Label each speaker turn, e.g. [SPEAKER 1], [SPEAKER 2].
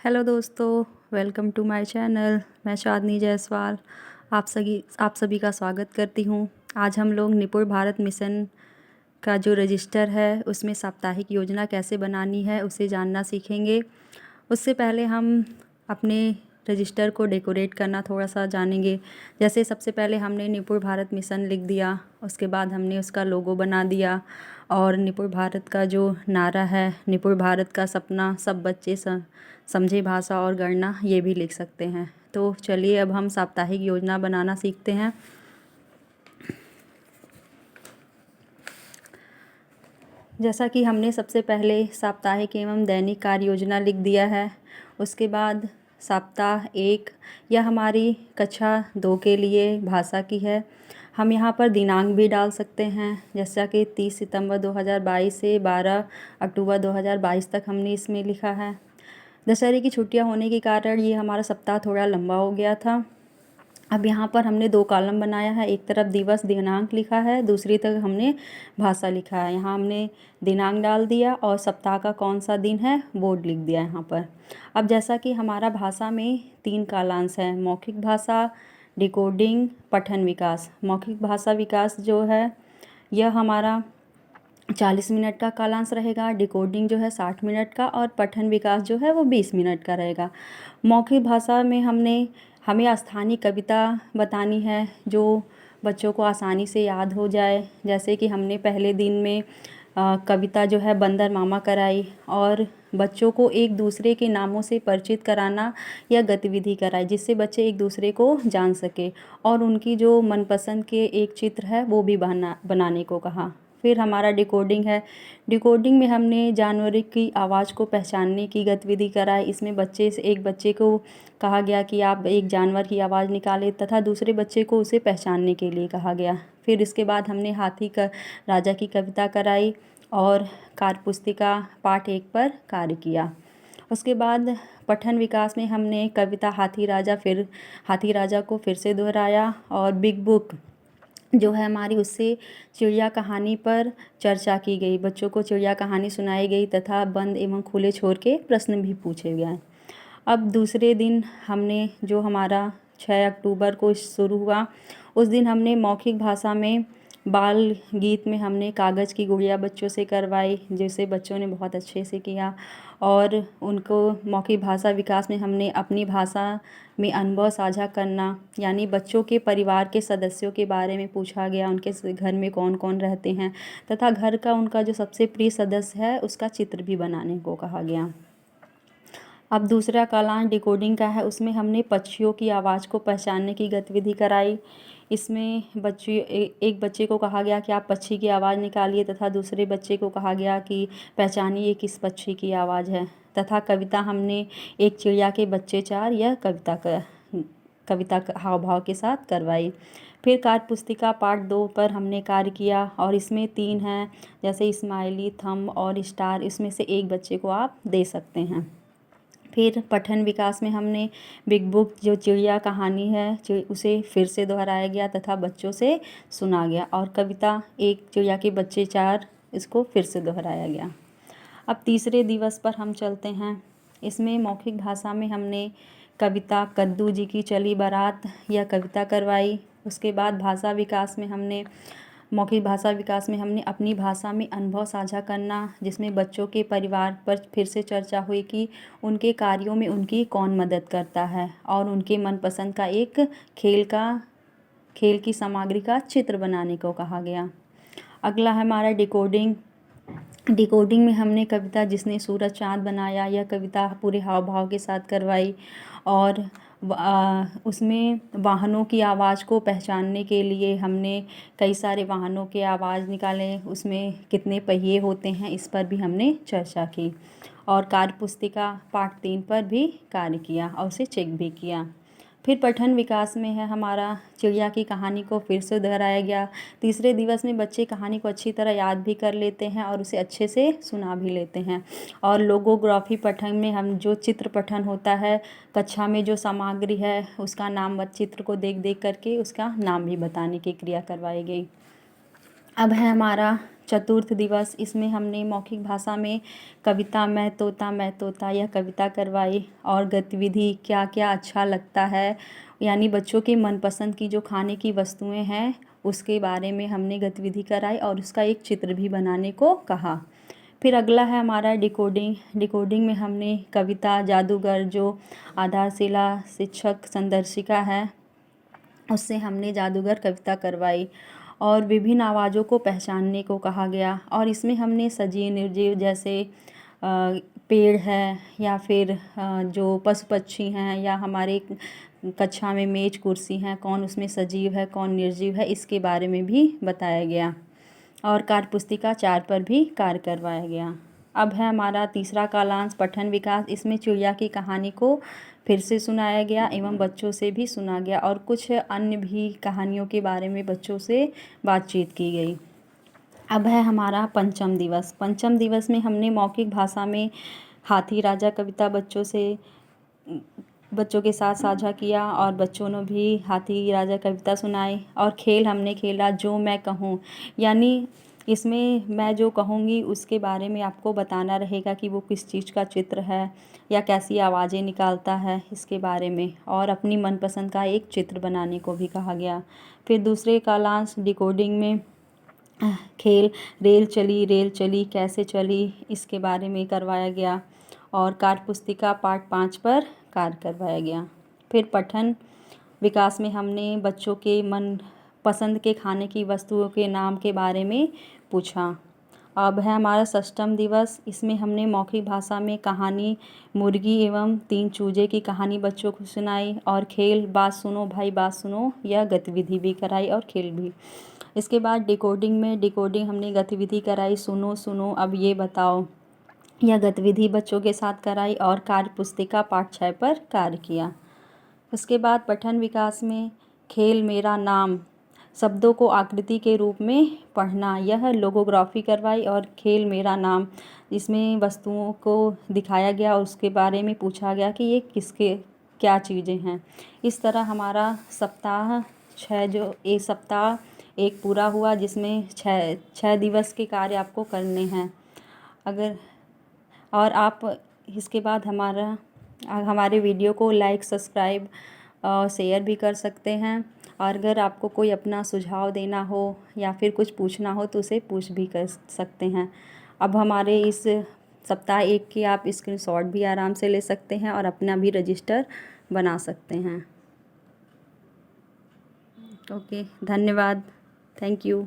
[SPEAKER 1] Hello दोस्तों, welcome to my channel. मैं चाँदनी जायसवाल आप सभी का स्वागत करती हूँ। आज हम लोग निपुण भारत मिशन का जो रजिस्टर है उसमें साप्ताहिक योजना कैसे बनानी है उसे जानना सीखेंगे। उससे पहले हम अपने रजिस्टर को डेकोरेट करना थोड़ा सा जानेंगे। जैसे सबसे पहले हमने निपुण भारत मिशन लिख दिया, उसके बाद हमने उसका लोगो बना दिया और निपुण भारत का जो नारा है, निपुण भारत का सपना सब बच्चे समझे भाषा और गणना, ये भी लिख सकते हैं। तो चलिए अब हम साप्ताहिक योजना बनाना सीखते हैं। जैसा कि हमने सबसे पहले साप्ताहिक एवं दैनिक कार्य योजना लिख दिया है, उसके बाद सप्ताह 1 यह हमारी कक्षा 2 के लिए भाषा की है। हम यहाँ पर दिनांक भी डाल सकते हैं, जैसा कि 30 सितंबर 2022 से 12 अक्टूबर 2022 तक हमने इसमें लिखा है। दशहरे की छुट्टियाँ होने के कारण ये हमारा सप्ताह थोड़ा लंबा हो गया था। अब यहाँ पर हमने 2 कॉलम बनाया है, एक तरफ दिवस दिनांक लिखा है, दूसरी तरफ हमने भाषा लिखा है। यहाँ हमने दिनांक डाल दिया और सप्ताह का कौन सा दिन है वो लिख दिया यहाँ पर। अब जैसा कि हमारा भाषा में 3 कालांश हैं, मौखिक भाषा, डिकोडिंग, पठन विकास। मौखिक भाषा विकास जो है यह हमारा 40 मिनट का कालांश रहेगा, डिकोडिंग जो है 60 मिनट का और पठन विकास जो है वो 20 मिनट का रहेगा। मौखिक भाषा में हमें स्थानीय कविता बतानी है जो बच्चों को आसानी से याद हो जाए। जैसे कि हमने पहले दिन में कविता जो है बंदर मामा कराई और बच्चों को एक दूसरे के नामों से परिचित कराना या गतिविधि कराई, जिससे बच्चे एक दूसरे को जान सके और उनकी जो मनपसंद के एक चित्र है वो भी बनाने को कहा। फिर हमारा डिकोडिंग है। डिकोडिंग में हमने जानवरों की आवाज़ को पहचानने की गतिविधि कराई। इसमें एक बच्चे को कहा गया कि आप एक जानवर की आवाज़ निकालें तथा दूसरे बच्चे को उसे पहचानने के लिए कहा गया। फिर इसके बाद हमने हाथी का राजा की कविता कराई और कार्य पुस्तिका पाठ 1 पर कार्य किया। उसके बाद पठन विकास में हमने कविता हाथी राजा को फिर से दोहराया और बिग बुक जो है हमारी, उससे चिड़िया कहानी पर चर्चा की गई। बच्चों को चिड़िया कहानी सुनाई गई तथा बंद एवं खुले छोर के प्रश्न भी पूछे गए। अब दूसरे दिन हमने जो हमारा 6 अक्टूबर को शुरू हुआ, उस दिन हमने मौखिक भाषा में बाल गीत में हमने कागज़ की गुड़िया बच्चों से करवाई, जिसे बच्चों ने बहुत अच्छे से किया। और उनको मौखिक भाषा विकास में हमने अपनी भाषा में अनुभव साझा करना, यानी बच्चों के परिवार के सदस्यों के बारे में पूछा गया, उनके घर में कौन कौन रहते हैं तथा घर का उनका जो सबसे प्रिय सदस्य है उसका चित्र भी बनाने को कहा गया। अब दूसरा कालांश डिकोडिंग का है, उसमें हमने पक्षियों की आवाज़ को पहचानने की गतिविधि कराई। इसमें एक बच्चे को कहा गया कि आप पक्षी की आवाज़ निकालिए तथा दूसरे बच्चे को कहा गया कि पहचानिए किस पक्षी की आवाज़ है। तथा कविता हमने एक चिड़िया के बच्चे 4 यह कविता हाव भाव के साथ करवाई। फिर कार्य पुस्तिका पार्ट 2 पर हमने कार्य किया और इसमें 3 हैं, जैसे स्माइली, थंब और स्टार। इसमें से एक बच्चे को आप दे सकते हैं। फिर पठन विकास में हमने बिग बुक जो चिड़िया कहानी है उसे फिर से दोहराया गया तथा बच्चों से सुना गया और कविता एक चिड़िया के बच्चे 4 इसको फिर से दोहराया गया। अब तीसरे दिवस पर हम चलते हैं। इसमें मौखिक भाषा में हमने कविता कद्दू जी की चली बारात यह कविता करवाई। उसके बाद मौखिक भाषा विकास में हमने अपनी भाषा में अनुभव साझा करना, जिसमें बच्चों के परिवार पर फिर से चर्चा हुई कि उनके कार्यों में उनकी कौन मदद करता है और उनके मनपसंद का एक खेल की सामग्री का चित्र बनाने को कहा गया। अगला है हमारा डिकोडिंग। डिकोडिंग में हमने कविता जिसने सूरज चाँद बनाया यह कविता पूरे हाव भाव के साथ करवाई और उसमें वाहनों की आवाज़ को पहचानने के लिए हमने कई सारे वाहनों के आवाज़ निकाले, उसमें कितने पहिए होते हैं इस पर भी हमने चर्चा की और कार्य पुस्तिका पार्ट 3 पर भी कार्य किया और उसे चेक भी किया। फिर पठन विकास में है हमारा चिड़िया की कहानी को फिर से दोहराया गया। तीसरे दिवस में बच्चे कहानी को अच्छी तरह याद भी कर लेते हैं और उसे अच्छे से सुना भी लेते हैं। और लोगोग्राफी पठन में हम जो चित्र पठन होता है, कक्षा में जो सामग्री है उसका नाम चित्र को देख देख करके उसका नाम भी बताने की क्रिया करवाई गई। अब है हमारा चतुर्थ दिवस, इसमें हमने मौखिक भाषा में कविता मैं तोता यह कविता करवाई। और गतिविधि क्या क्या अच्छा लगता है, यानी बच्चों के मनपसंद की जो खाने की वस्तुएं हैं उसके बारे में हमने गतिविधि कराई और उसका एक चित्र भी बनाने को कहा। फिर अगला है हमारा डिकोडिंग। डिकोडिंग में हमने कविता जादूगर जो आधारशिला शिक्षक संदर्शिका है उससे हमने जादूगर कविता करवाई और विभिन्न आवाज़ों को पहचानने को कहा गया। और इसमें हमने सजीव निर्जीव जैसे पेड़ है या फिर जो पशु पक्षी हैं या हमारे कक्षा में मेज कुर्सी हैं, कौन उसमें सजीव है कौन निर्जीव है, इसके बारे में भी बताया गया। और कार्यपुस्तिका 4 पर भी कार्य करवाया गया। अब है हमारा तीसरा कालांश पठन विकास। इसमें चिड़िया की कहानी को फिर से सुनाया गया एवं बच्चों से भी सुना गया और कुछ अन्य भी कहानियों के बारे में बच्चों से बातचीत की गई। अब है हमारा पंचम दिवस। पंचम दिवस में हमने मौखिक भाषा में हाथी राजा कविता बच्चों के साथ साझा किया और बच्चों ने भी हाथी राजा कविता सुनाई। और खेल हमने खेला जो मैं कहूँ, यानी इसमें मैं जो कहूँगी उसके बारे में आपको बताना रहेगा कि वो किस चीज़ का चित्र है या कैसी आवाज़ें निकालता है इसके बारे में, और अपनी मनपसंद का एक चित्र बनाने को भी कहा गया। फिर दूसरे कालांश डिकोडिंग में खेल रेल चली कैसे चली इसके बारे में करवाया गया और कार्यपुस्तिका पाठ 5 पर कार्य करवाया गया। फिर पठन विकास में हमने बच्चों के मन पसंद के खाने की वस्तुओं के नाम के बारे में पूछा। अब है हमारा षष्ठम दिवस। इसमें हमने मौखिक भाषा में कहानी मुर्गी एवं 3 चूजे की कहानी बच्चों को सुनाई और खेल बात सुनो भाई बात सुनो यह गतिविधि भी कराई और खेल भी। इसके बाद डिकोडिंग हमने गतिविधि कराई सुनो सुनो अब ये बताओ, यह गतिविधि बच्चों के साथ कराई और कार्यपुस्तिका पाठ 6 पर कार्य किया। उसके बाद पठन विकास में खेल मेरा नाम शब्दों को आकृति के रूप में पढ़ना, यह लोगोग्राफी करवाई और खेल मेरा नाम इसमें वस्तुओं को दिखाया गया और उसके बारे में पूछा गया कि ये किसके क्या चीज़ें हैं। इस तरह हमारा सप्ताह 6 जो एक सप्ताह एक पूरा हुआ जिसमें 6 दिवस के कार्य आपको करने हैं। अगर और आप इसके बाद हमारे वीडियो को लाइक सब्सक्राइब और शेयर भी कर सकते हैं। और अगर आपको कोई अपना सुझाव देना हो या फिर कुछ पूछना हो तो उसे पूछ भी कर सकते हैं। अब हमारे इस सप्ताह 1 की आप स्क्रीनशॉट भी आराम से ले सकते हैं और अपना भी रजिस्टर बना सकते हैं। ओके, धन्यवाद, थैंक यू।